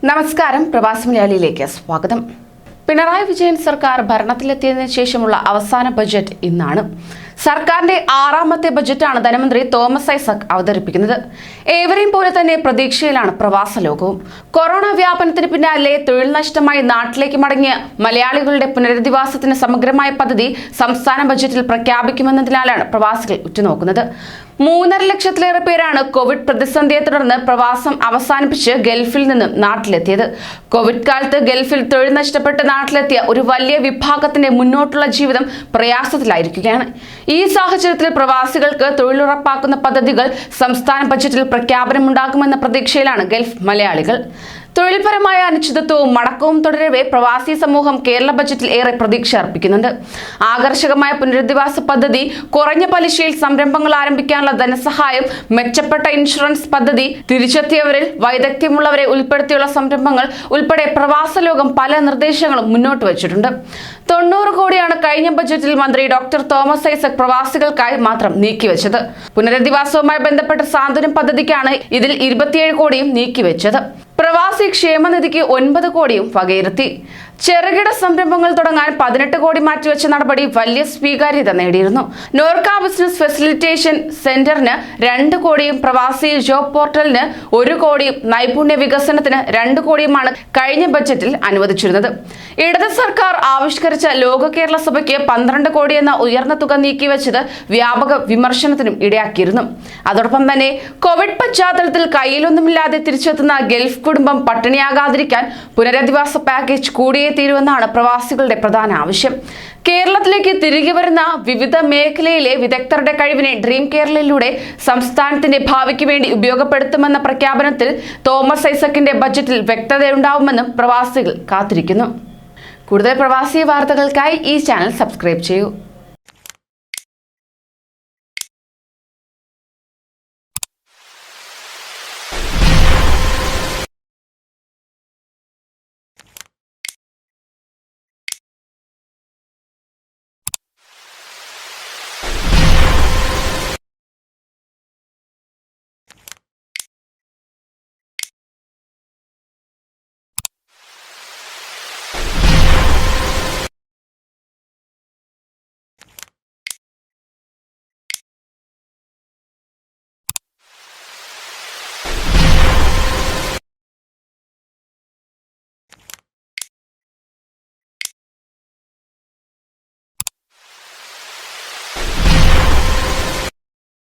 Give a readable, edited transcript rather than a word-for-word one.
നമസ്കാരം, പ്രവാസി മലയാളിയിലേക്ക് സ്വാഗതം. പിണറായി വിജയൻ സർക്കാർ ഭരണത്തിലെത്തിയതിനു ശേഷമുള്ള അവസാന ബജറ്റ് ഇന്നാണ്. സർക്കാരിന്റെ 6ാമത്തെ ബജറ്റാണ് ധനമന്ത്രി തോമസ് ഐസക് അവതരിപ്പിക്കുന്നത്. ഏവരെയും പോലെ തന്നെ പ്രതീക്ഷയിലാണ് പ്രവാസ ലോകവും. കൊറോണ വ്യാപനത്തിന് പിന്നാലെ തൊഴിൽ നഷ്ടമായി നാട്ടിലേക്ക് മടങ്ങിയ മലയാളികളുടെ പുനരധിവാസത്തിന് സമഗ്രമായ പദ്ധതി സംസ്ഥാന ബജറ്റിൽ പ്രഖ്യാപിക്കുമെന്നതിനാലാണ് പ്രവാസികൾ ഉറ്റുനോക്കുന്നത്. 3.5 ലക്ഷത്തിലേറെ പേരാണ് കോവിഡ് പ്രതിസന്ധിയെ തുടർന്ന് പ്രവാസം അവസാനിപ്പിച്ച് ഗൾഫിൽ നിന്നും നാട്ടിലെത്തിയത്. കോവിഡ് കാലത്ത് ഗൾഫിൽ തൊഴിൽ നഷ്ടപ്പെട്ട് നാട്ടിലെത്തിയ ഒരു വലിയ വിഭാഗത്തിന്റെ മുന്നോട്ടുള്ള ജീവിതം പ്രയാസത്തിലായിരിക്കുകയാണ്. ഈ സാഹചര്യത്തിൽ പ്രവാസികൾക്ക് തൊഴിലുറപ്പാക്കുന്ന പദ്ധതികൾ സംസ്ഥാന ബജറ്റിൽ പ്രഖ്യാപനമുണ്ടാകുമെന്ന പ്രതീക്ഷയിലാണ് ഗൾഫ് മലയാളികൾ. തൊഴിൽപരമായ അനിശ്ചിതത്വവും മടക്കവും തുടരവെ പ്രവാസി സമൂഹം കേരള ബജറ്റിൽ ഏറെ പ്രതീക്ഷ അർപ്പിക്കുന്നുണ്ട്. ആകർഷകമായ പുനരധിവാസ പദ്ധതി, കുറഞ്ഞ പലിശയിൽ സംരംഭങ്ങൾ ആരംഭിക്കാനുള്ള ധനസഹായം, മെച്ചപ്പെട്ട ഇൻഷുറൻസ് പദ്ധതി, തിരിച്ചെത്തിയവരിൽ വൈദഗ്ധ്യമുള്ളവരെ ഉൾപ്പെടുത്തിയുള്ള സംരംഭങ്ങൾ ഉൾപ്പെടെ പ്രവാസ ലോകം പല നിർദ്ദേശങ്ങളും മുന്നോട്ട് വച്ചിട്ടുണ്ട്. 90 കോടിയാണ് കഴിഞ്ഞ ബജറ്റിൽ മന്ത്രി ഡോക്ടർ തോമസ് ഐസക് പ്രവാസികൾക്കായി മാത്രം നീക്കിവെച്ചത്. പുനരധിവാസവുമായി ബന്ധപ്പെട്ട സാന്ത്വനം പദ്ധതിക്കാണ് ഇതിൽ 27 കോടിയും നീക്കിവെച്ചത്. പ്രവാസി ക്ഷേമനിധിക്ക് 9 കോടിയും വകയിരുത്തി. ചെറുകിട സംരംഭങ്ങൾ തുടങ്ങാൻ 18 കോടി മാറ്റിവെച്ച നടപടി വലിയ സ്വീകാര്യത നേടിയിരുന്നു. നോർക്ക ബിസിനസ് ഫെസിലിറ്റേഷൻ സെന്ററിന് 2 കോടിയും പ്രവാസി ജോബ് പോർട്ടലിന് 1 കോടിയും നൈപുണ്യ വികസനത്തിന് 2 കോടിയുമാണ് കഴിഞ്ഞ ബജറ്റിൽ അനുവദിച്ചിരുന്നത്. ഇടത് സർക്കാർ ആവിഷ്കരിച്ച ലോക കേരള സഭയ്ക്ക് 12 കോടി എന്ന ഉയർന്ന തുക നീക്കിവെച്ചത് വ്യാപക വിമർശനത്തിനും ഇടയാക്കിയിരുന്നു. അതോടൊപ്പം തന്നെ കോവിഡ് പശ്ചാത്തലത്തിൽ കയ്യിലൊന്നുമില്ലാതെ തിരിച്ചെത്തുന്ന ഗൾഫ് കുടുംബം പട്ടിണിയാകാതിരിക്കാൻ പുനരധിവാസ പാക്കേജ് കൂടിയേ തീരുവെന്നാണ് പ്രവാസികളുടെ പ്രധാന ആവശ്യം. കേരളത്തിലേക്ക് തിരികെ വരുന്ന വിവിധ മേഖലയിലെ വിദഗ്ധരുടെ കഴിവിനെ ഡ്രീം കേരളയിലൂടെ സംസ്ഥാനത്തിന്റെ ഭാവിക്ക് വേണ്ടി ഉപയോഗപ്പെടുത്തുമെന്ന പ്രഖ്യാപനത്തിൽ തോമസ് ഐസക്കിന്റെ ബജറ്റിൽ വ്യക്തതയുണ്ടാവുമെന്നും പ്രവാസികൾ കാത്തിരിക്കുന്നു. കൂടുതൽ പ്രവാസി വാർത്തകൾക്കായി ഈ ചാനൽ സബ്സ്ക്രൈബ് ചെയ്യൂ.